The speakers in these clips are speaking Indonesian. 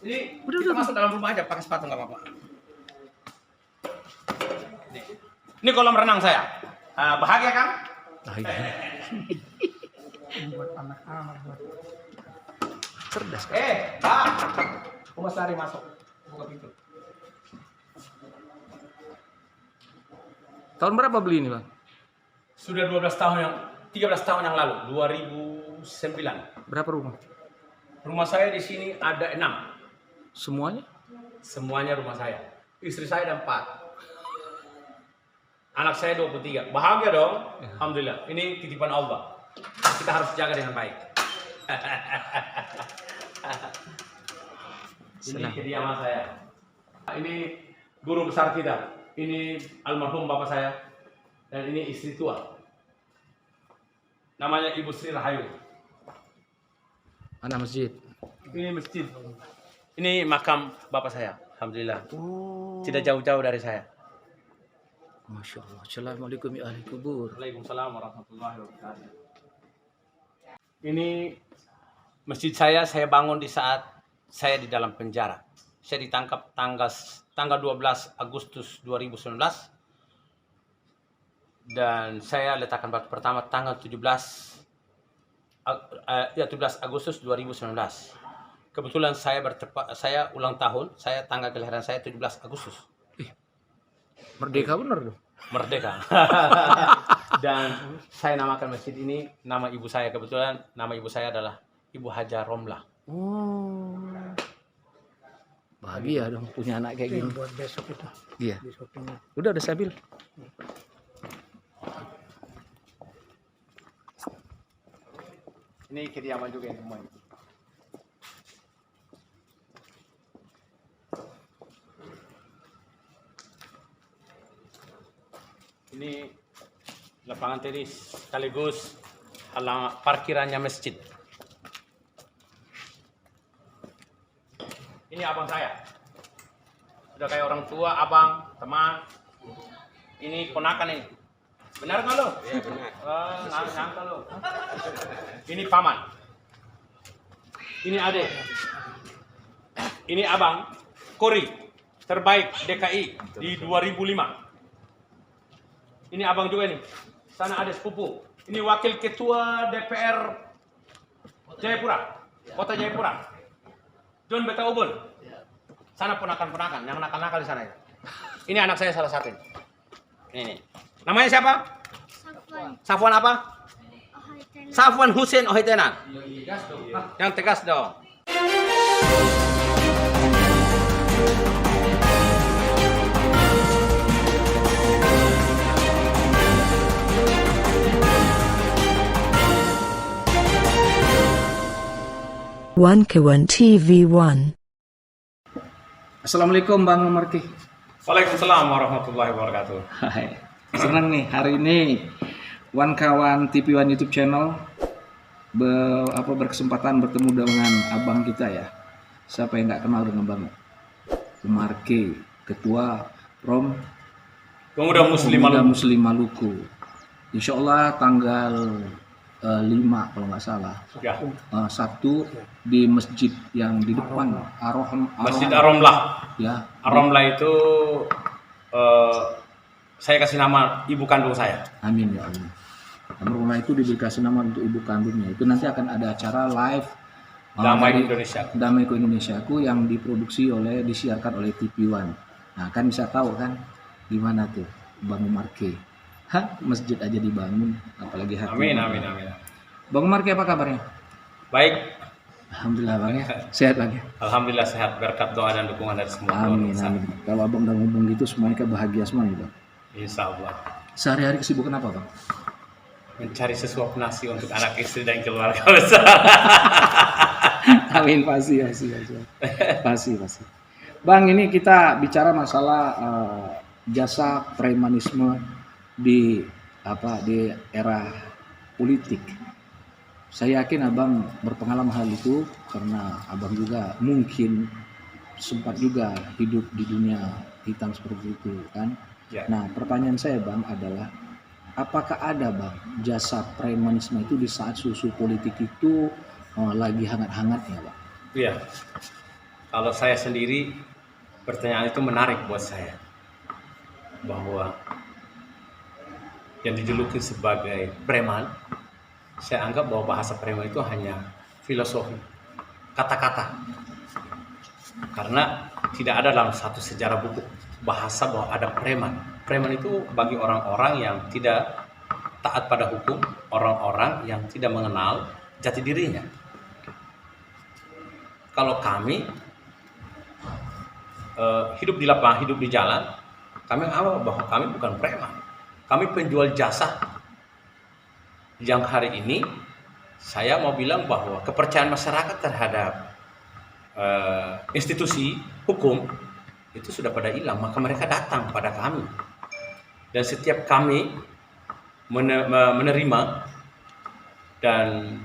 Ini Udah, kita udah. masuk dalam rumah aja pakai sepatu nggak apa-apa. Ini kolam renang saya. Bahagia kan? Buat anak-anak buat Cerdas. Pak. Rumah Sari masuk. Buka pintu. Tahun berapa beli ini, Bang? Sudah 13 tahun yang lalu, 2009. Berapa rumah? Rumah saya di sini ada 6. Semuanya? Semuanya rumah saya. Istri saya ada 4. Anak saya 23. Bahagia dong. Ya. Alhamdulillah. Ini titipan Allah. Kita harus jaga dengan baik. Ini kediaman saya. Ini guru besar kita. Ini almarhum bapak saya. Dan ini istri tua. Namanya Ibu Sri Rahayu. Anak masjid. Ini masjid. Ini makam bapak saya. Alhamdulillah. Oh. Tidak jauh-jauh dari saya. Masya Allah. Assalamualaikum ya ahli kubur. Waalaikumsalam warahmatullahi wabarakatuh. Ini masjid saya bangun di saat saya di dalam penjara. Saya ditangkap tanggal 12 Agustus 2019. Dan saya letakkan batu pertama tanggal 17 Agustus 2019. Kebetulan saya ulang tahun, tanggal kelahiran saya 17 Agustus. Merdeka bener dong. Merdeka. Dan saya namakan masjid ini nama ibu saya. Kebetulan nama ibu saya adalah Ibu Haja Romlah. Oh. Bahagia dong punya anak kayak ini gini. buat besok itu Iya. di shoppingnya. Udah stabil. Ini kediaman juga yang semuanya. Ini lapangan tenis sekaligus parkirannya masjid. Ini abang saya. Sudah kayak orang tua, abang, teman. Ini ponakan ini. Benar nggak lo? Iya benar. Nyangka lo. Ini paman. Ini adik. Ini abang. Kori. Terbaik DKI di 2005. Ini abang juga nih. Sana ada sepupu. Ini wakil ketua DPR Jayapura. Kota Jayapura. John Beta Ubun. Sana ponakan-ponakan. Yang nakal-nakal di sana ya. Ini anak saya salah satu. Ini. Namanya siapa? Safwan apa? Safwan Hussein Ohitena. Yang tegas dong. One Kawan TV1. Assalamualaikum Bang Marki. Waalaikumsalam warahmatullahi wabarakatuh. Hai. Senang nih hari ini One Kawan TV1 YouTube channel berkesempatan bertemu dengan abang kita ya. Siapa yang nggak kenal dengan Bang Marki, ketua Pemuda Muslim Maluku. Insya Allah tanggal 5 kalau nggak salah. Ya. Sabtu di masjid yang di depan Masjid Ar-Romlah. Ya. Ar-Romlah itu saya kasih nama ibu kandung saya. Amin ya Allah. Ar-Romlah itu dikasih nama untuk ibu kandungnya. Itu nanti akan ada acara live Damai dari Indonesia. Damai ke Indonesiaku yang disiarkan oleh TV1. Nah, kan bisa tahu kan gimana tuh Bang Marki. Masjid aja dibangun, apalagi hati. Amin, amin, amin. Bang Marki apa kabarnya? Baik, Alhamdulillah Bang ya. Sehat Bang ya. alhamdulillah sehat berkat doa dan dukungan dari semua Amin, keluarga. amin. Kalau abang udah ngomong gitu semuanya bahagia semua ya Bang. Insya Allah. Sehari-hari kesibukan apa Bang? Mencari sesuap nasi untuk anak istri dan keluarga besar. Amin, pasti. Bang, ini kita bicara masalah jasa premanisme di era politik. Saya yakin abang berpengalaman hal itu karena abang juga mungkin sempat juga hidup di dunia hitam seperti itu kan. Ya. Nah, pertanyaan saya Bang adalah apakah ada Bang jasa premanisme itu di saat susu politik itu lagi hangat-hangatnya Bang? Iya. Kalau saya sendiri, pertanyaan itu menarik buat saya. Bahwa yang dijuluki sebagai preman, saya anggap bahwa bahasa preman itu hanya filosofi, kata-kata. Karena tidak ada dalam satu sejarah buku bahasa bahwa ada preman. Preman itu bagi orang-orang yang tidak taat pada hukum, orang-orang yang tidak mengenal jati dirinya. Kalau kami hidup di lapangan, hidup di jalan, kami anggap bahwa kami bukan preman. Kami penjual jasa. Yang hari ini saya mau bilang bahwa kepercayaan masyarakat terhadap institusi hukum itu sudah pada hilang, maka mereka datang pada kami. Dan setiap kami menerima dan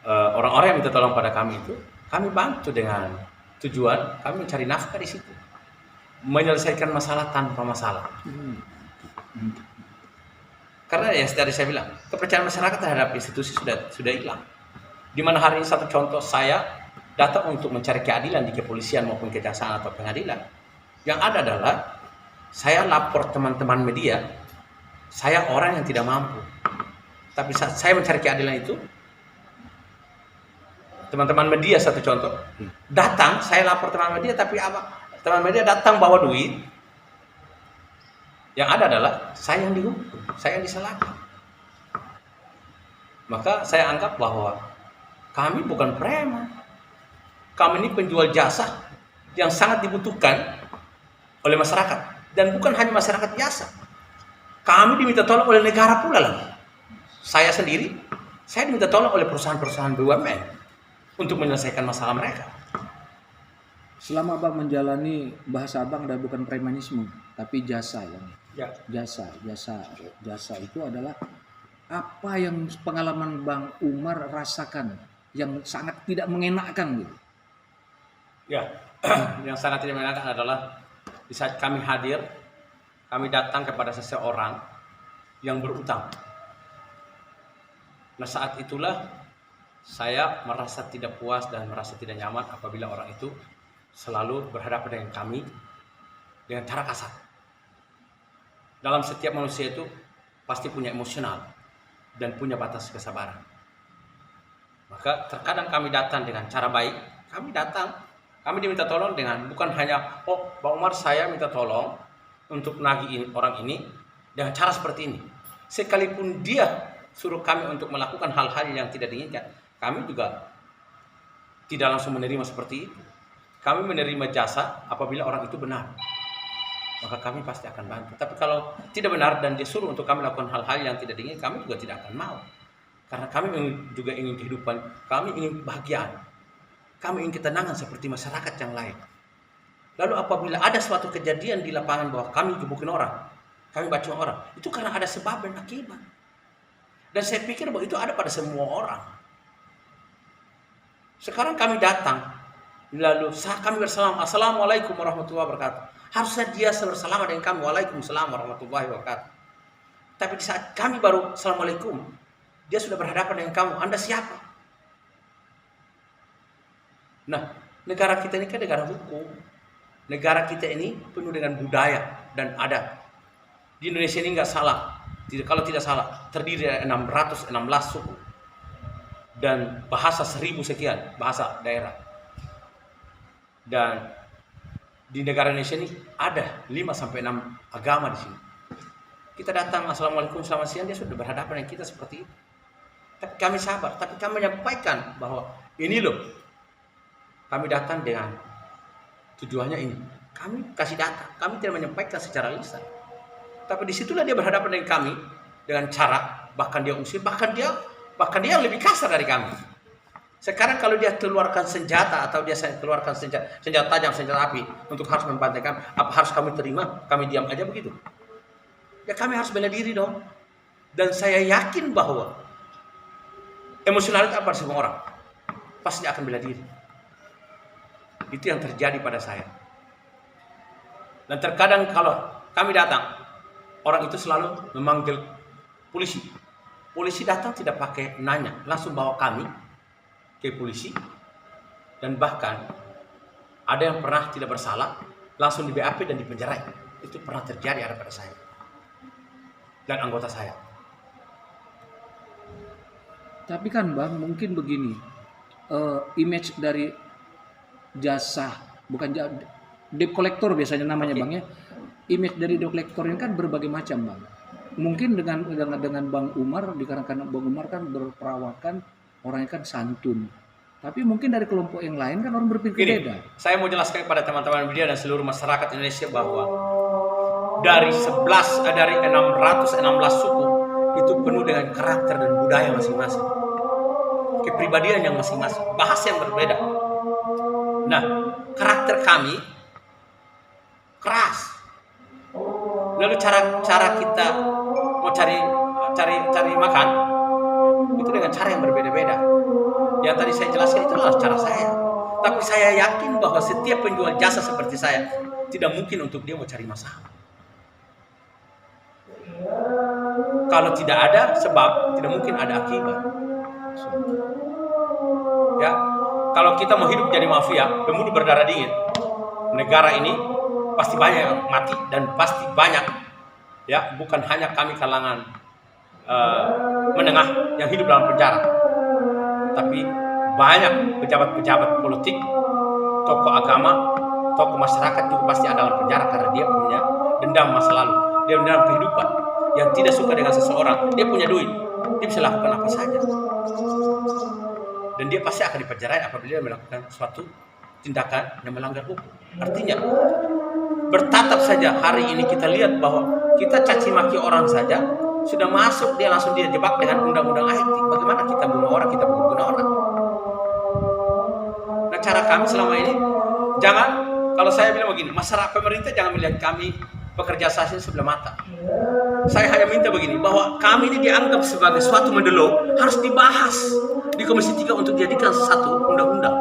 orang-orang yang minta tolong pada kami itu, kami bantu dengan tujuan kami mencari nafkah di situ, menyelesaikan masalah tanpa masalah. Karena yang tadi saya bilang, kepercayaan masyarakat terhadap institusi sudah hilang. Di mana hari ini satu contoh, saya datang untuk mencari keadilan di kepolisian maupun kejaksaan atau pengadilan. Yang ada adalah saya lapor teman-teman media, saya orang yang tidak mampu. Tapi saat saya mencari keadilan itu, teman-teman media satu contoh, datang, saya lapor teman media, tapi apa? Teman media datang bawa duit. Yang ada adalah saya yang dihukum, saya yang disalahkan. Maka saya anggap bahwa kami bukan preman. Kami ini penjual jasa yang sangat dibutuhkan oleh masyarakat. Dan bukan hanya masyarakat biasa. Kami diminta tolong oleh negara pula lagi. Saya sendiri, saya diminta tolong oleh perusahaan-perusahaan BUMN untuk menyelesaikan masalah mereka. Selama Abang menjalani, bahasa Abang dah bukan premanisme, tapi jasa yang Ya. jasa itu adalah apa yang pengalaman Bang Umar rasakan yang sangat tidak mengenakkan gitu. Ya, yang sangat tidak menyenangkan adalah di saat kami hadir, kami datang kepada seseorang yang berutang. Nah, saat itulah saya merasa tidak puas dan merasa tidak nyaman apabila orang itu selalu berhadapan dengan kami dengan cara kasar. Dalam setiap manusia itu pasti punya emosional dan punya batas kesabaran. Maka terkadang kami datang dengan cara baik, kami diminta tolong dengan bukan hanya, oh Bang Umar saya minta tolong untuk nagih orang ini dengan cara seperti ini. Sekalipun dia suruh kami untuk melakukan hal-hal yang tidak diinginkan, kami juga tidak langsung menerima seperti itu. Kami menerima jasa apabila orang itu benar, maka kami pasti akan bantu. Tapi kalau tidak benar dan dia suruh untuk kami melakukan hal-hal yang tidak diinginkan, kami juga tidak akan mau. Karena kami juga ingin kehidupan, kami ingin kebahagiaan, kami ingin ketenangan seperti masyarakat yang lain. Lalu apabila ada suatu kejadian di lapangan bahwa kami gebukin orang, kami bacok orang, itu karena ada sebab dan akibat. Dan saya pikir bahwa itu ada pada semua orang. Sekarang kami datang, lalu kami bersalam, Assalamualaikum warahmatullahi wabarakatuh. Harusnya dia bersalaman dengan kami, Waalaikumsalam warahmatullahi wabarakatuh. Tapi di saat kami baru Assalamualaikum, dia sudah berhadapan dengan kamu, Anda siapa? Nah, negara kita ini kan negara hukum. Negara kita ini penuh dengan budaya dan adat. Di Indonesia ini nggak salah, kalau tidak salah, terdiri dari 616 suku dan bahasa 1000 sekian bahasa daerah. Dan di negara Indonesia ini ada 5-6 agama di sini. Kita datang, Assalamualaikum, selamat siang, dia sudah berhadapan dengan kita seperti itu. Tapi kami sabar, tapi kami menyampaikan bahwa ini loh, kami datang dengan tujuannya ini. Kami kasih data, kami tidak menyampaikan secara lisan. Tapi disitulah dia berhadapan dengan kami dengan cara, bahkan dia usir, bahkan dia yang lebih kasar dari kami. Sekarang kalau dia keluarkan senjata atau dia keluarkan senjata tajam, senjata api untuk harus membantai kami, apa harus kami terima? Kami diam aja begitu? Ya kami harus bela diri dong. Dan saya yakin bahwa emosional itu apa semua orang pasti akan bela diri. Itu yang terjadi pada saya. Dan terkadang kalau kami datang, orang itu selalu memanggil polisi. Polisi datang tidak pakai nanya, langsung bawa kami ke polisi. Dan bahkan ada yang pernah tidak bersalah, langsung di BAP dan dipenjara. Itu pernah terjadi ada pada saya dan anggota saya. Tapi kan Bang, mungkin begini, image dari jasa, bukan debt collector biasanya namanya Bang ya. Image dari debt collector ini kan berbagai macam Bang. Mungkin dengan Bang Umar, dikarenakan Bang Umar kan berperawakan, orangnya kan santun. Tapi mungkin dari kelompok yang lain kan orang berpikir Gini, beda. saya mau jelaskan kepada teman-teman media dan seluruh masyarakat Indonesia bahwa dari 616 suku itu penuh dengan karakter dan budaya masing-masing, kepribadian yang masing-masing, bahasa yang berbeda. Nah, karakter kami keras. Lalu cara kita mau cari makan itu dengan cara yang berbeda-beda. Yang tadi saya jelaskan itu adalah cara saya. Tapi saya yakin bahwa setiap penjual jasa seperti saya tidak mungkin untuk dia mau cari masalah. Kalau tidak ada sebab, tidak mungkin ada akibat. Ya, kalau kita mau hidup jadi mafia, pembunuh berdarah dingin, negara ini pasti banyak yang mati dan pasti banyak, ya, bukan hanya kami kalangan menengah yang hidup dalam penjara, tapi banyak pejabat-pejabat politik, tokoh agama, tokoh masyarakat juga pasti ada dalam penjara karena dia punya dendam masa lalu, dia dendam kehidupan, yang tidak suka dengan seseorang, dia punya duit, dia bisa lakukan apa saja, dan dia pasti akan dipenjara apabila dia melakukan suatu tindakan yang melanggar hukum. Artinya, bertatap saja hari ini kita lihat bahwa kita caci maki orang saja sudah masuk, dia langsung dia jebak dengan undang-undang IT. Bagaimana kita bunuh orang, kita bunuh orang. Nah, cara kami selama ini, jangan, kalau saya bilang begini, masyarakat pemerintah jangan melihat kami pekerja sasi sebelah mata. Saya hanya minta begini, bahwa kami ini dianggap sebagai suatu mendelo, harus dibahas di Komisi 3 untuk dijadikan satu undang-undang.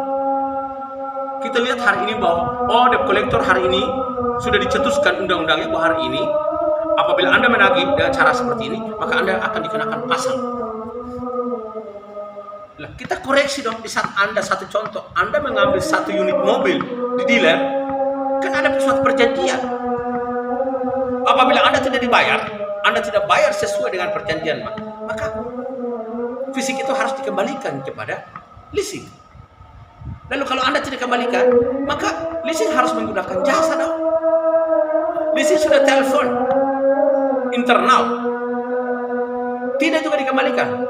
Kita lihat hari ini bahwa debt collector hari ini sudah dicetuskan undang-undangnya bahwa hari ini apabila Anda menagih dengan cara seperti ini, maka Anda akan dikenakan pasal. Nah, kita koreksi dong di saat Anda, satu contoh, Anda mengambil satu unit mobil di dealer, kan ada suatu perjanjian. Apabila Anda tidak dibayar, Anda tidak bayar sesuai dengan perjanjian, maka fisik itu harus dikembalikan kepada leasing. Lalu kalau Anda tidak kembalikan, maka leasing harus menggunakan jasa dong. Leasing sudah telepon internal, tidak juga dikembalikan,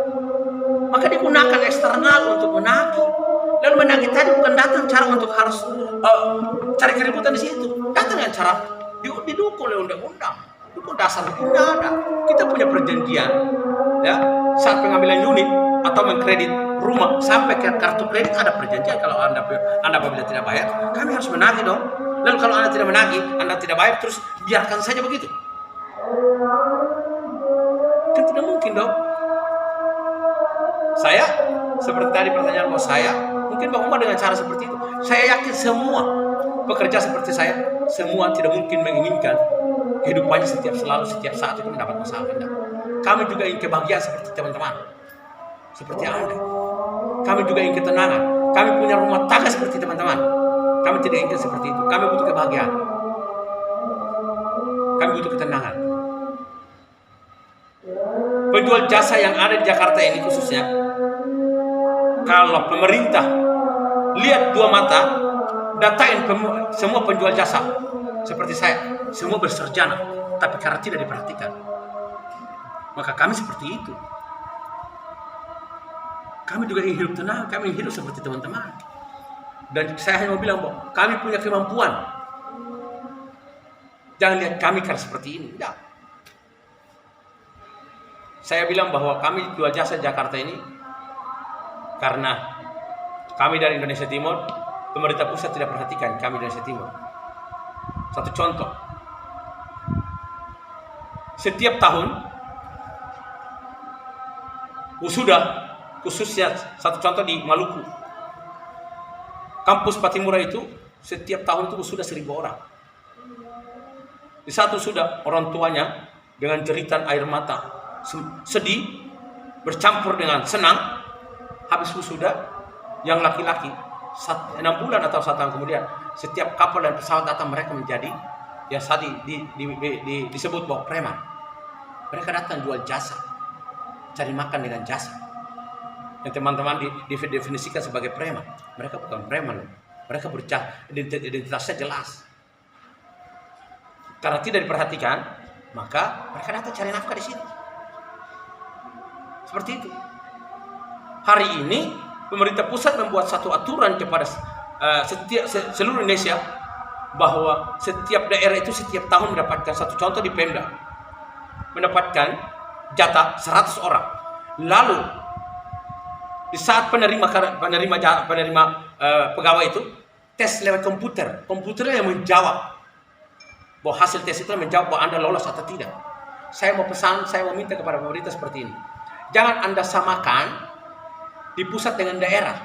maka digunakan eksternal untuk menagih. Lalu menagih tadi bukan datang cara untuk harus cari keributan di situ, datang dengan cara didukung oleh undang-undang, dukung dasar hukumnya ada. Kita punya perjanjian, ya, saat pengambilan unit atau mengkredit rumah sampai ke kartu kredit ada perjanjian. Kalau anda apabila tidak bayar, kami harus menagih dong. Lalu kalau Anda tidak menagih, Anda tidak bayar, terus biarkan saja begitu, kan tidak mungkin dong. Saya seperti tadi pertanyaan bahwa saya mungkin Bang Umar dengan cara seperti itu, saya yakin semua pekerja seperti saya semua tidak mungkin menginginkan kehidupannya setiap saat itu mendapat masalah. Kami juga ingin kebahagiaan seperti teman-teman, seperti Anda. Kami juga ingin ketenangan, kami punya rumah tangga seperti teman-teman. Kami tidak ingin seperti itu. Kami butuh kebahagiaan, kami butuh ketenangan. Penjual jasa yang ada di Jakarta ini khususnya, kalau pemerintah lihat dua mata, datain semua penjual jasa seperti saya, semua berserjana, tapi karena tidak diperhatikan, maka kami seperti itu. Kami juga ingin hidup tenang, kami ingin hidup seperti teman-teman. Dan saya hanya mau bilang bahwa kami punya kemampuan. Jangan lihat kami karena seperti ini. Tidak. Saya bilang bahwa kami jual jasa di Jakarta ini karena kami dari Indonesia Timur, pemerintah pusat tidak perhatikan kami dari Indonesia Timur. Satu contoh, setiap tahun wisuda, khususnya satu contoh di Maluku, kampus Patimura itu setiap tahun itu sudah 1.000 orang. Di satu sudah orang tuanya dengan jeritan air mata, sedih bercampur dengan senang, habis wisuda yang laki-laki 6 bulan atau 1 tahun kemudian, setiap kapal dan pesawat datang mereka menjadi ya tadi disebut bahwa preman. Mereka datang jual jasa, cari makan dengan jasa. Yang teman-teman didefinisikan sebagai preman, mereka bukan preman. Mereka identitasnya jelas. Karena tidak diperhatikan, maka mereka datang cari nafkah di sini. Seperti itu. Hari ini pemerintah pusat membuat satu aturan kepada seluruh Indonesia bahwa setiap daerah itu setiap tahun mendapatkan, satu contoh di Pemda, mendapatkan jatah 100 orang. Lalu di saat penerima pegawai itu tes lewat komputernya yang menjawab bahwa hasil tes itu menjawab bahwa Anda lolos atau tidak. Saya mau minta kepada pemerintah seperti ini. Jangan Anda samakan di pusat dengan daerah.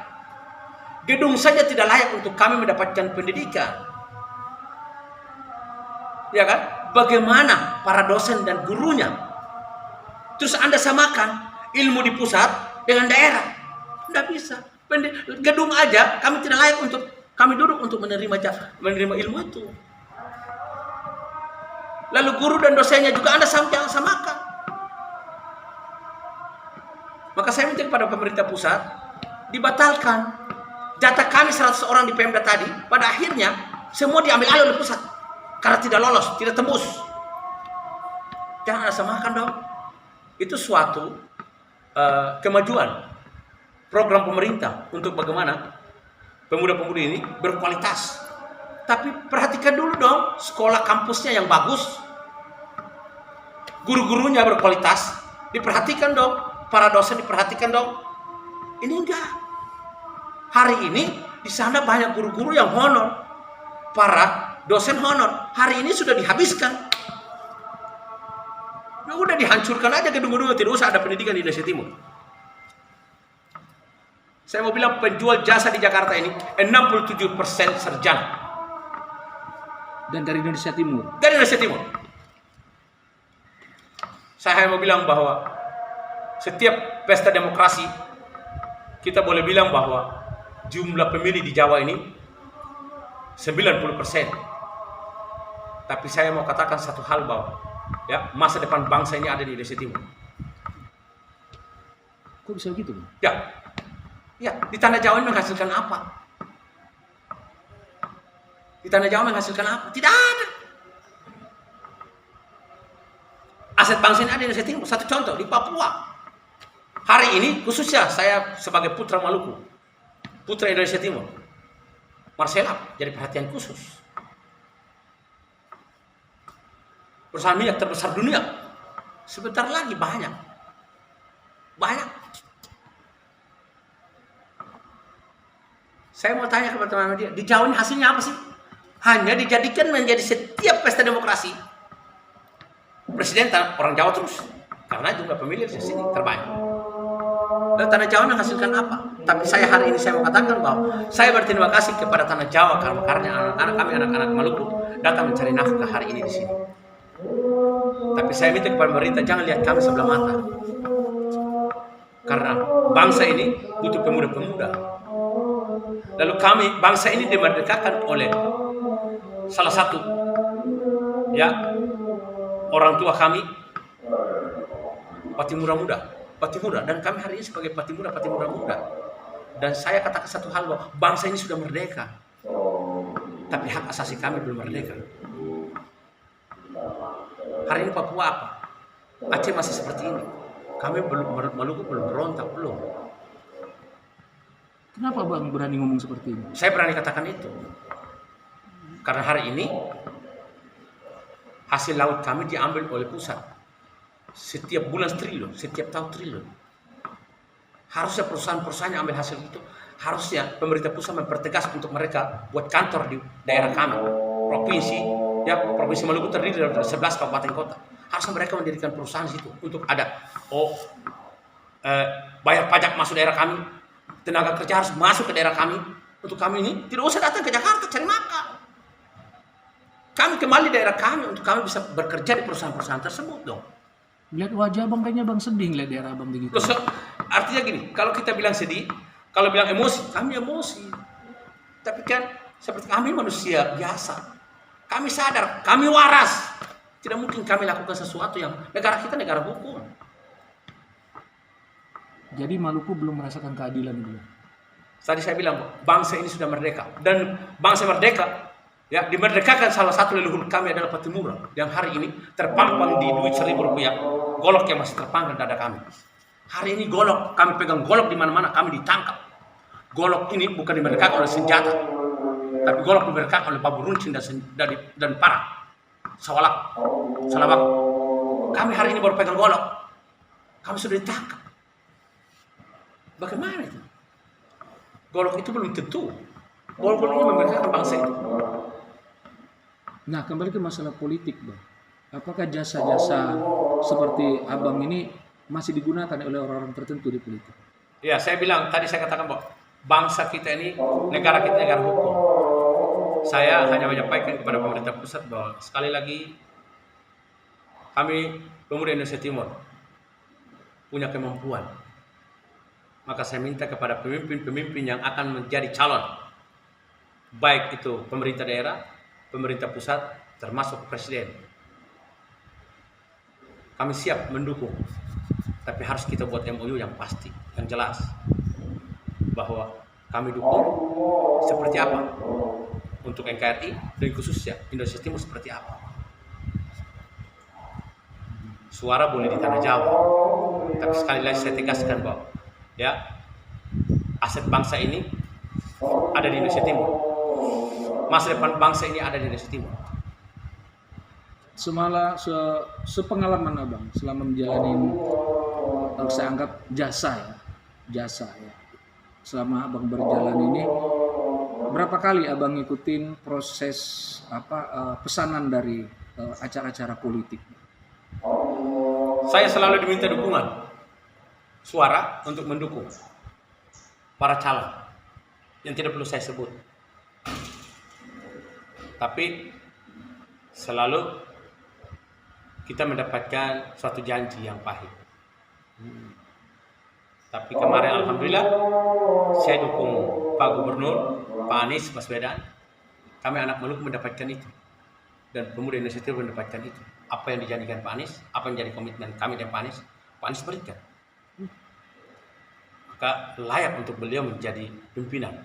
Gedung saja tidak layak untuk kami mendapatkan pendidikan. Ya kan? Bagaimana para dosen dan gurunya? Terus Anda samakan ilmu di pusat dengan daerah. Tidak bisa. Gedung aja kami tidak layak untuk kami duduk untuk menerima ilmu itu. Lalu guru dan dosennya juga Anda jangan samakan. Maka saya minta kepada pemerintah pusat dibatalkan jatah kami 100 orang di Pemda tadi. Pada akhirnya semua diambil alih oleh pusat karena tidak lolos, tidak tembus. Jangan Anda samakan dong. Itu suatu kemajuan program pemerintah untuk bagaimana pemuda-pemudi ini berkualitas. Tapi perhatikan dulu dong, sekolah kampusnya yang bagus, guru-gurunya berkualitas, diperhatikan dong, para dosen diperhatikan dong. Ini enggak. Hari ini di sana banyak guru-guru yang honor, para dosen honor. Hari ini sudah dihabiskan. Nah, udah dihancurkan aja gedung-gedung, tidak usah ada pendidikan di Indonesia Timur. Saya mau bilang penjual jasa di Jakarta ini 67% sarjana. Dan dari Indonesia Timur. Dari Indonesia Timur. Saya hanya mau bilang bahwa setiap pesta demokrasi kita boleh bilang bahwa jumlah pemilih di Jawa ini 90%. Tapi saya mau katakan satu hal bahwa ya masa depan bangsa ini ada di Indonesia Timur. Kok bisa begitu? Ya, di tanah Jawa ini menghasilkan apa? Di tanah Jawa menghasilkan apa? Tidak ada. Aset bangsa ini ada di Indonesia Timur. Satu contoh, di Papua. Hari ini, khususnya saya sebagai putra Maluku, putra Indonesia Timur, Marcella jadi perhatian khusus. Perusahaan minyak terbesar dunia. Sebentar lagi banyak. Saya mau tanya kepada teman-teman dia, di Jawa ini hasilnya apa sih? Hanya dijadikan menjadi setiap pesta demokrasi presiden orang Jawa terus, karena jumlah pemilih di sini terbanyak. Dan tanah Jawa menghasilkan apa? Tapi saya hari ini saya mau katakan bahwa saya berterima kasih kepada tanah Jawa karena anak-anak kami, anak-anak Maluku datang mencari nafkah hari ini di sini. Tapi saya minta kepada pemerintah jangan lihat kami sebelah mata, karena bangsa ini butuh pemuda-pemuda. Lalu bangsa ini dimerdekakan oleh salah satu ya orang tua kami, Patimura Muda, dan kami hari ini sebagai Patimura Muda. Dan saya katakan satu hal bahwa bangsa ini sudah merdeka, tapi hak asasi kami belum merdeka. Hari ini Papua apa? Aceh masih seperti ini. Kami Maluku belum berontak, belum. Kenapa Bang berani ngomong seperti ini? Saya berani katakan itu karena hari ini hasil laut kami diambil oleh pusat. Setiap bulan triliun, setiap tahun triliun. Harusnya perusahaan-perusahaan yang ambil hasil itu, harusnya pemerintah pusat mempertegas untuk mereka buat kantor di daerah kami. Provinsi Maluku terdiri dari 11 kabupaten kota. Harusnya mereka mendirikan perusahaan di situ untuk ada bayar pajak masuk daerah kami. Tenaga kerja harus masuk ke daerah kami. Untuk kami ini tidak usah datang ke Jakarta cari makan. Kami kembali daerah kami untuk kami bisa bekerja di perusahaan-perusahaan tersebut dong. Lihat wajah Bang, kayaknya Bang sedih lihat daerah Bang begitu. Artinya gini, kalau kita bilang sedih, kalau bilang emosi, kami emosi. Tapi kan seperti kami manusia biasa. Kami sadar, kami waras. Tidak mungkin kami lakukan sesuatu yang negara kita negara hukum. Jadi Maluku belum merasakan keadilan dulu. Tadi saya bilang bangsa ini sudah merdeka. Dan bangsa merdeka, ya dimerdekakan salah satu leluhur kami adalah Patimura. Yang hari ini terpampang di duit Rp1.000. Golok yang masih terpanggang dada kami. Hari ini golok, kami pegang golok di mana-mana, kami ditangkap. Golok ini bukan dimerdekakan oleh senjata, tapi golok dimerdekakan oleh babu runcing dan parang. Salawak. Kami hari ini baru pegang golok. Kami sudah ditangkap. Bagaimana itu? Golok itu belum tentu. Golok ini memerdekakan bangsa itu. Nah, kembali ke masalah politik, Bang. Apakah jasa-jasa seperti Abang ini masih digunakan oleh orang-orang tertentu di politik? Ya, saya bilang, tadi saya katakan bahwa bangsa kita ini, negara kita negara hukum. Saya hanya menyampaikan kepada pemerintah pusat bahwa sekali lagi kami pemuda Indonesia Timur punya kemampuan. Maka saya minta kepada pemimpin-pemimpin yang akan menjadi calon, baik itu pemerintah daerah, pemerintah pusat, termasuk presiden. Kami siap mendukung, tapi harus kita buat MOU yang pasti, yang jelas, bahwa kami dukung seperti apa untuk NKRI dan khususnya Indonesia Timur seperti apa. Suara boleh di tanah Jawa, tapi sekali lagi saya tegaskan bahwa ya aset bangsa ini ada di Indonesia Timur, masa depan bangsa ini ada di Indonesia Timur. Sepengalaman Abang selama menjalani, saya anggap jasa ya. Selama Abang berjalan ini, berapa kali Abang ngikutin proses pesanan dari acara-acara politik? Saya selalu diminta dukungan, suara untuk mendukung para calon yang tidak perlu saya sebut. Tapi selalu kita mendapatkan suatu janji yang pahit. Tapi kemarin alhamdulillah saya dukung Pak Gubernur, Pak Anies Baswedan. Kami anak Maluku mendapatkan itu. Dan pemuda Indonesia itu mendapatkan itu. Apa yang dijanjikan Pak Anies, apa yang jadi komitmen kami dan Pak Anies berikan. Maka layak untuk beliau menjadi pimpinan.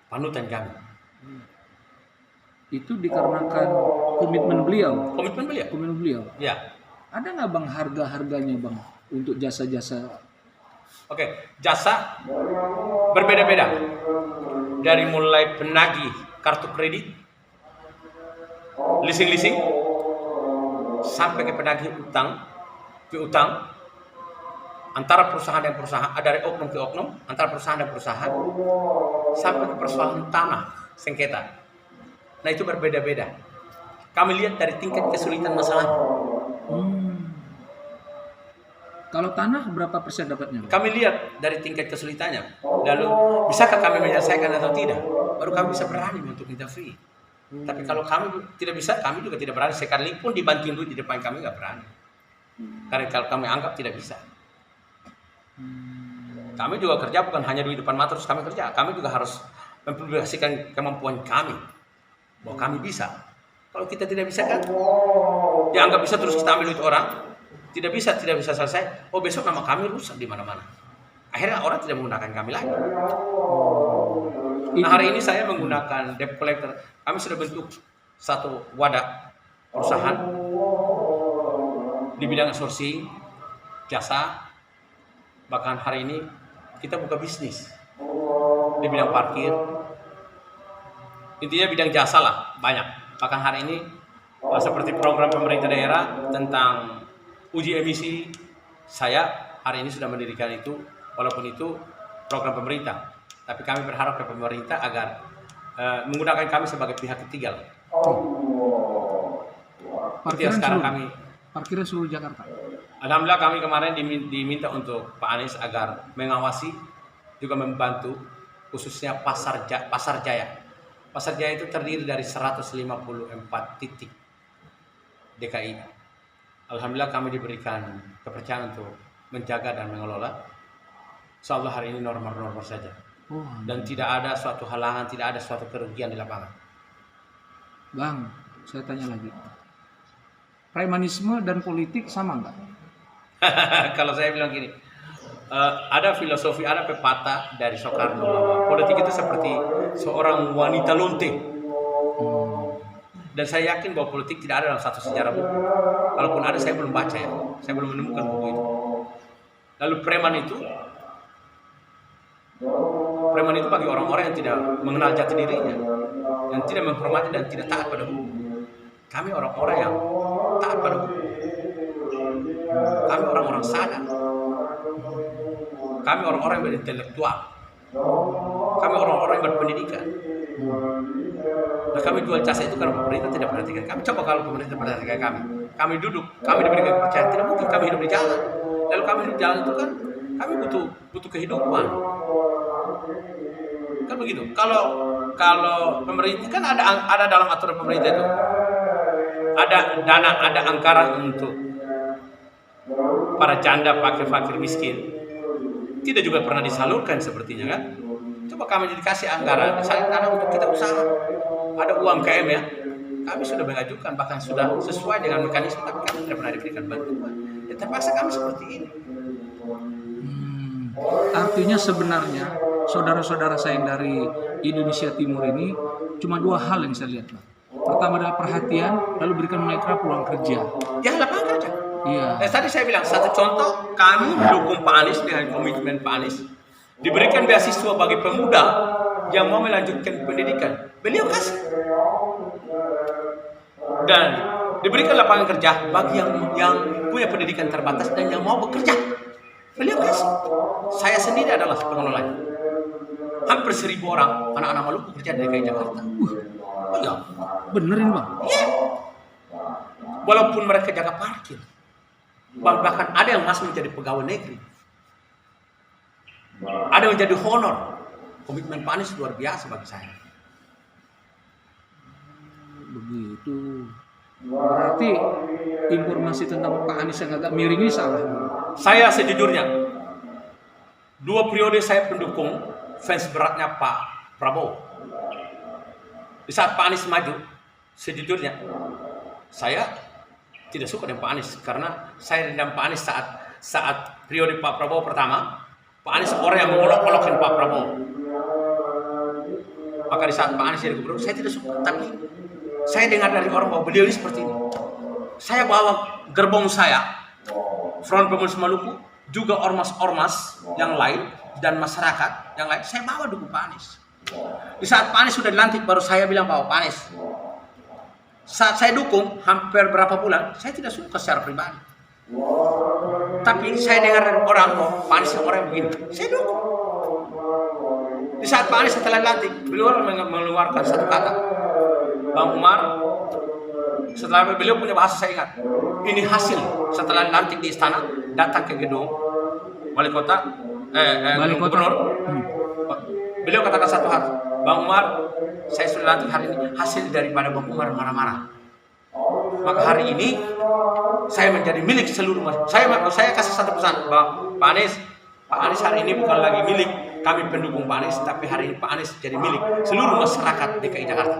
Panutan kami. Itu dikarenakan komitmen beliau. Komitmen beliau? Ya. Ada nggak Bang harga-harganya Bang untuk jasa-jasa? Oke, jasa berbeda-beda. Dari mulai penagih kartu kredit, leasing, sampai ke penagih utang, antara perusahaan dan perusahaan, dari oknum ke oknum, antara perusahaan dan perusahaan, sampai ke persoalan tanah sengketa. Nah itu berbeda-beda. Kami lihat dari tingkat kesulitan masalahnya. Kalau tanah berapa persen dapatnya? Kami lihat dari tingkat kesulitannya. Lalu bisakah kami menyelesaikan atau tidak? Baru kami bisa berani untuk interview. Tapi kalau kami tidak bisa, kami juga tidak berani. Sekalipun dibanting duit di depan kami nggak berani. Karena kalau kami anggap tidak bisa. Kami juga kerja bukan hanya duit depan mata terus kami kerja. Kami juga harus mempublikasikan kemampuan kami. Bahwa kami bisa. Kalau kita tidak bisa kan, dianggap bisa terus kita ambil duit orang. Tidak bisa selesai. Oh besok nama kami rusak di mana-mana. Akhirnya orang tidak menggunakan kami lagi. Nah hari ini saya menggunakan debt collector. Kami sudah bentuk satu wadah perusahaan di bidang outsourcing, jasa. Bahkan hari ini kita buka bisnis di bidang parkir. Intinya bidang jasa lah banyak. Bahkan hari ini seperti program pemerintah daerah tentang uji emisi, saya hari ini sudah mendirikan itu, walaupun itu program pemerintah. Tapi kami berharap ke pemerintah agar menggunakan kami sebagai pihak ketiga. Parkiran seluruh Jakarta. Alhamdulillah kami kemarin diminta untuk Pak Anies agar mengawasi, juga membantu khususnya Pasar Jaya. Pasar Jaya itu terdiri dari 154 titik DKI. Alhamdulillah kami diberikan kepercayaan untuk menjaga dan mengelola. Insyaallah hari ini normal-normal saja. Oh, dan tidak ada suatu halangan, tidak ada suatu kerugian di lapangan. Bang, saya tanya lagi. Premanisme dan politik sama nggak? Kalau saya bilang gini, ada filosofi, ada pepatah dari Soekarno bahwa politik itu seperti seorang wanita lonte. Dan saya yakin bahwa politik tidak ada dalam satu sejarah buku. Kalaupun ada, saya belum baca ya. Saya belum menemukan buku itu. Lalu preman itu bagi orang-orang yang tidak mengenal jati dirinya, yang tidak menghormati dan tidak taat pada hukum. Kami orang-orang yang taat pada hukum. Kami orang-orang sadar. Kami orang-orang yang berintelektual. Kami orang-orang yang berpendidikan. Nah, kami jual jasa itu karena pemerintah tidak perhatikan kami. Coba kalau pemerintah perhatikan kami. Kami duduk, kami diberikan kepercayaan. Tidak mungkin kami hidup di jalan. Lalu kami hidup di jalan itu kan kami butuh kehidupan. Kan begitu. Kalau pemerintah kan ada dalam aturan pemerintah itu. Ada dana, ada anggaran untuk para janda, fakir miskin. Tidak juga pernah disalurkan sepertinya kan. Coba kami dikasih anggaran, misalnya dana untuk kita usaha, ada UMKM ya, kami sudah mengajukan, bahkan sudah sesuai dengan mekanisme, tapi kami tidak pernah diberikan bantuan. Ya terpaksa kami seperti ini. Artinya sebenarnya saudara-saudara saya yang dari Indonesia Timur ini cuma dua hal yang saya lihat, Pak. Pertama adalah perhatian, lalu berikan mereka peluang kerja. Ya lapangan kerja. Iya. Tadi saya bilang satu contoh, kami mendukung Pak Anies dengan komitmen Pak Anies. Diberikan beasiswa bagi pemuda yang mau melanjutkan pendidikan. Beliau kasih. Dan diberikan lapangan kerja bagi yang punya pendidikan terbatas dan yang mau bekerja. Beliau kasih. Saya sendiri adalah pengelolanya. Hampir 1.000 orang anak-anak Maluku kerja di DKI Jakarta. Oh ya, Bener ini, Bang? iya. Walaupun mereka jaga parkir. Bahkan ada yang masih menjadi pegawai negeri. Ada yang menjadi honor. Komitmen Pak Anies luar biasa bagi saya. Begitu. Berarti informasi tentang Pak Anies yang agak miring ini salah. Saya sejujurnya 2 periode saya pendukung fans beratnya Pak Prabowo. Di saat Pak Anies maju, sejujurnya saya tidak suka dengan Pak Anies karena saya dendam Pak Anies saat periode Pak Prabowo pertama. Pak Anies orang yang mengolok-olokkan Pak Prabowo. Maka di saat Pak Anies jadi gubernur, saya tidak suka. Tapi saya dengar dari orang bahwa beliau ini seperti ini. Saya bawa gerbong saya, Front Pemuda Maluku, juga ormas-ormas yang lain dan masyarakat yang lain, saya bawa dukung Pak Anies. Di saat Pak Anies sudah dilantik, baru saya bilang bahwa Pak Anies, saat saya dukung hampir berapa bulan, saya tidak suka secara pribadi. Tapi saya dengar dari orang bahwa Pak Anies orang yang begini, saya dukung. Di saat Pak Anies setelah dilantik, beliau mengeluarkan satu kata, Bang Umar, setelah beliau punya bahasa saya ingat, ini hasil setelah dilantik di istana, datang ke gedung wali kota, gubernur. Beliau katakan satu hal, Bang Umar, saya sudah dilantik hari ini, hasil daripada Bang Umar marah-marah. Maka hari ini saya menjadi milik seluruh masyarakat. Saya kasih satu pesan, Pak Anies hari ini bukan lagi milik kami pendukung Pak Anies, tapi hari ini Pak Anies jadi milik seluruh masyarakat DKI Jakarta.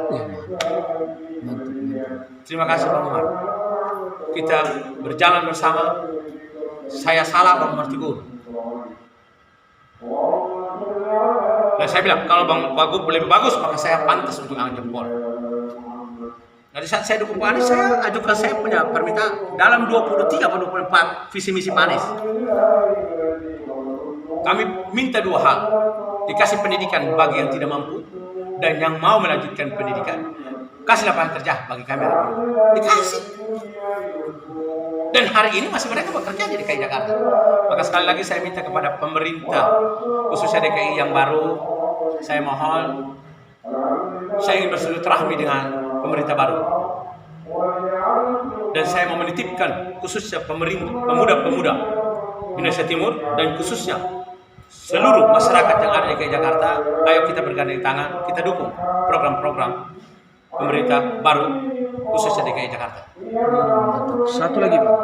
Terima kasih Bang Umar. Kita berjalan bersama. Saya salah, Bang Umar tegur. Dan saya bilang kalau Bang Wagub lebih bagus, maka saya pantas untuk angkat jempol. Nah, di saat saya dukung Pak Anies, saya ajukan saya punya permintaan dalam 23 atau 24 visi misi Pak Anies. Kami minta 2 hal, dikasih pendidikan bagi yang tidak mampu dan yang mau melanjutkan pendidikan. Kasih lapangan kerja bagi kami, dikasih. Dan hari ini masih mereka bekerja di DKI Jakarta. Maka sekali lagi saya minta kepada pemerintah, khususnya DKI yang baru, saya mohon, saya ingin bersilaturahmi dengan pemerintah baru. Dan saya mau menitipkan khususnya pemuda-pemuda Indonesia Timur dan khususnya seluruh masyarakat yang ada di DKI Jakarta, ayo kita bergandeng tangan, kita dukung program-program pemerintah baru khususnya DKI Jakarta. Satu lagi, Bang.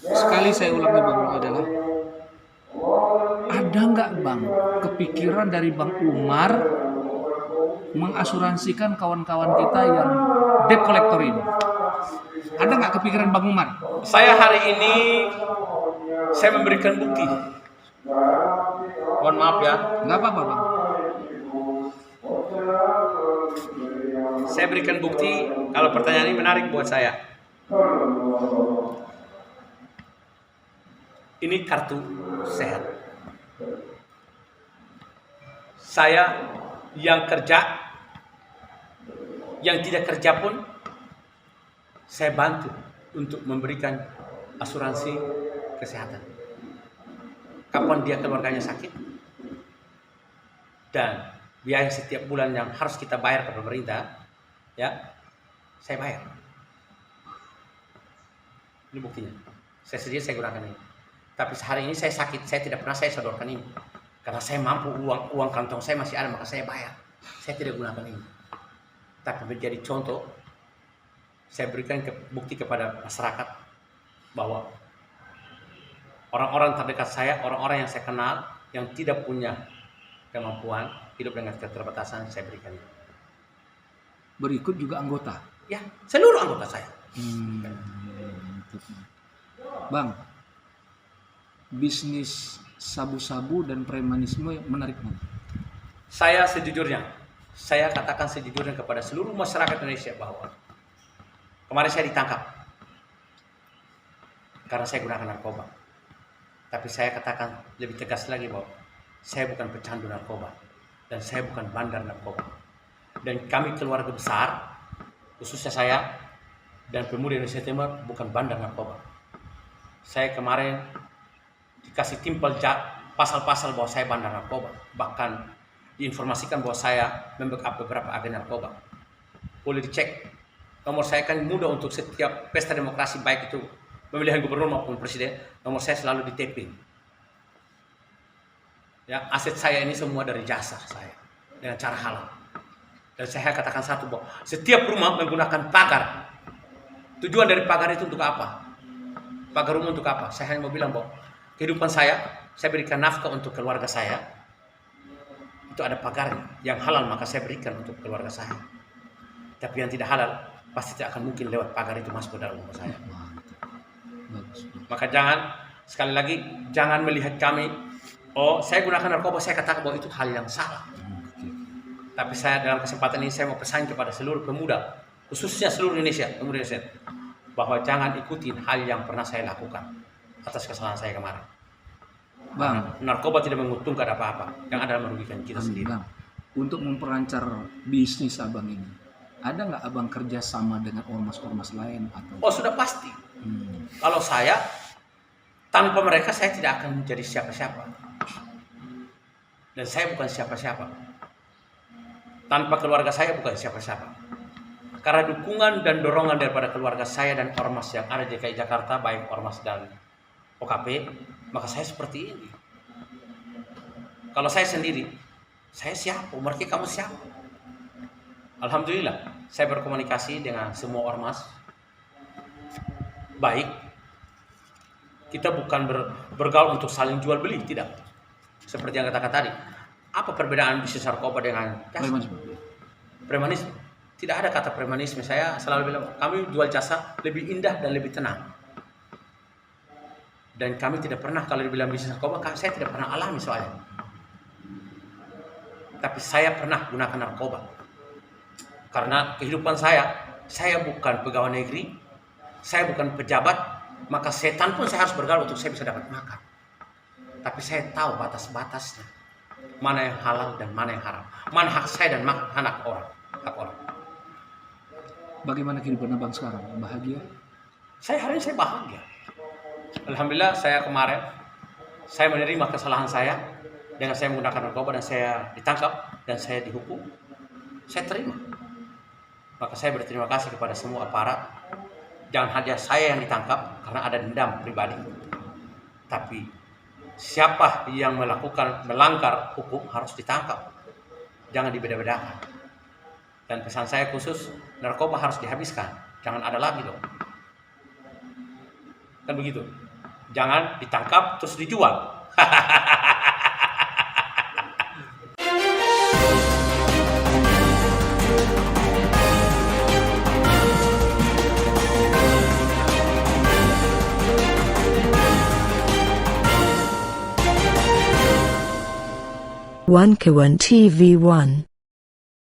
Sekali saya ulangi, Bang, adalah ada nggak Bang kepikiran dari Bang Umar mengasuransikan kawan-kawan kita yang debt collector ini? Ada nggak kepikiran Bang Umar? Saya hari ini saya memberikan bukti. Mohon maaf ya. Nggak apa-apa Bang. Saya berikan bukti kalau pertanyaan ini menarik buat saya. Ini kartu sehat. Saya yang kerja, yang tidak kerja pun, saya bantu untuk memberikan asuransi kesehatan. Kapan dia keluarganya sakit, dan biaya setiap bulan yang harus kita bayar ke pemerintah, ya, saya bayar. Ini buktinya. Saya sedia saya gunakan ini. Tapi sehari ini saya sakit, saya tidak pernah saya sodorkan ini. Karena saya mampu, uang kantong saya masih ada, maka saya bayar. Saya tidak gunakan ini. Tapi menjadi contoh, saya berikan bukti kepada masyarakat bahwa orang-orang terdekat saya, orang-orang yang saya kenal, yang tidak punya kemampuan, hidup dengan keterbatasan, saya berikan ini. Berikut juga anggota. Ya, seluruh anggota saya. Bang, bisnis sabu-sabu dan premanisme menarik mana? Saya sejujurnya, saya katakan sejujurnya kepada seluruh masyarakat Indonesia bahwa kemarin saya ditangkap karena saya gunakan narkoba. Tapi saya katakan lebih tegas lagi bahwa saya bukan pecandu narkoba dan saya bukan bandar narkoba. Dan kami keluarga besar, khususnya saya dan Pemuda Indonesia Timur, bukan bandar narkoba. Saya kemarin dikasih timpal pasal-pasal bahwa saya bandar narkoba. Bahkan diinformasikan bahwa saya membackup beberapa agen narkoba. Boleh dicek. Nomor saya kan mudah untuk setiap pesta demokrasi, baik itu pemilihan gubernur maupun presiden, nomor saya selalu di taping. Ya, aset saya ini semua dari jasa saya dengan cara halal. Dan saya katakan satu bahwa setiap rumah menggunakan pagar. Tujuan dari pagar itu untuk apa? Pagar rumah untuk apa? Saya hanya mau bilang bahwa kehidupan saya berikan nafkah untuk keluarga saya. Itu ada pagarnya. Yang halal maka saya berikan untuk keluarga saya. Tapi yang tidak halal pasti tidak akan mungkin lewat pagar itu masuk ke dalam rumah saya. Bagus. Maka jangan, sekali lagi, jangan melihat kami, oh saya gunakan narkoba, saya katakan bahwa itu hal yang salah. Tapi saya dalam kesempatan ini saya mau pesan kepada seluruh pemuda, khususnya seluruh Indonesia, pemuda Indonesia, bahwa jangan ikutin hal yang pernah saya lakukan atas kesalahan saya kemarin. Bang, Narkoba tidak menguntungkan apa-apa, yang ada merugikan kita sendiri. Bang, untuk memperancar bisnis abang ini, ada nggak abang kerja sama dengan ormas-ormas lain atau? Oh sudah pasti. Kalau saya, tanpa mereka saya tidak akan menjadi siapa-siapa. Dan saya bukan siapa-siapa. Tanpa keluarga saya bukan siapa-siapa. Karena dukungan dan dorongan daripada keluarga saya dan ormas yang ada di DKI Jakarta, baik ormas dan OKP, maka saya seperti ini. Kalau saya sendiri, saya siapa? Berarti kamu siapa? Alhamdulillah, saya berkomunikasi dengan semua ormas. Baik, kita bukan bergaul untuk saling jual beli, tidak. Seperti yang katakan tadi, apa perbedaan bisnis narkoba dengan jasa? Premanisme. Tidak ada kata premanisme. Saya selalu bilang, kami jual jasa lebih indah dan lebih tenang. Dan kami tidak pernah, kalau dibilang bisnis narkoba, saya tidak pernah alami soalnya. Tapi saya pernah gunakan narkoba. Karena kehidupan saya bukan pegawai negeri, saya bukan pejabat, maka setan pun saya harus bergaul untuk saya bisa dapat makan. Tapi saya tahu batas-batasnya. Mana yang halal dan mana yang haram. Mana hak saya dan hak orang. Bagaimana kehidupan abang sekarang? Bahagia? Hari ini saya bahagia. Alhamdulillah saya kemarin, saya menerima kesalahan saya dengan saya menggunakan narkoba dan saya ditangkap dan saya dihukum. Saya terima. Maka saya berterima kasih kepada semua aparat. Jangan hanya saya yang ditangkap karena ada dendam pribadi. Tapi siapa yang melanggar hukum harus ditangkap. Jangan dibeda-bedakan. Dan pesan saya khusus, narkoba harus dihabiskan. Jangan ada lagi dong. Kan begitu. Jangan ditangkap terus dijual. One Kewan TV 1.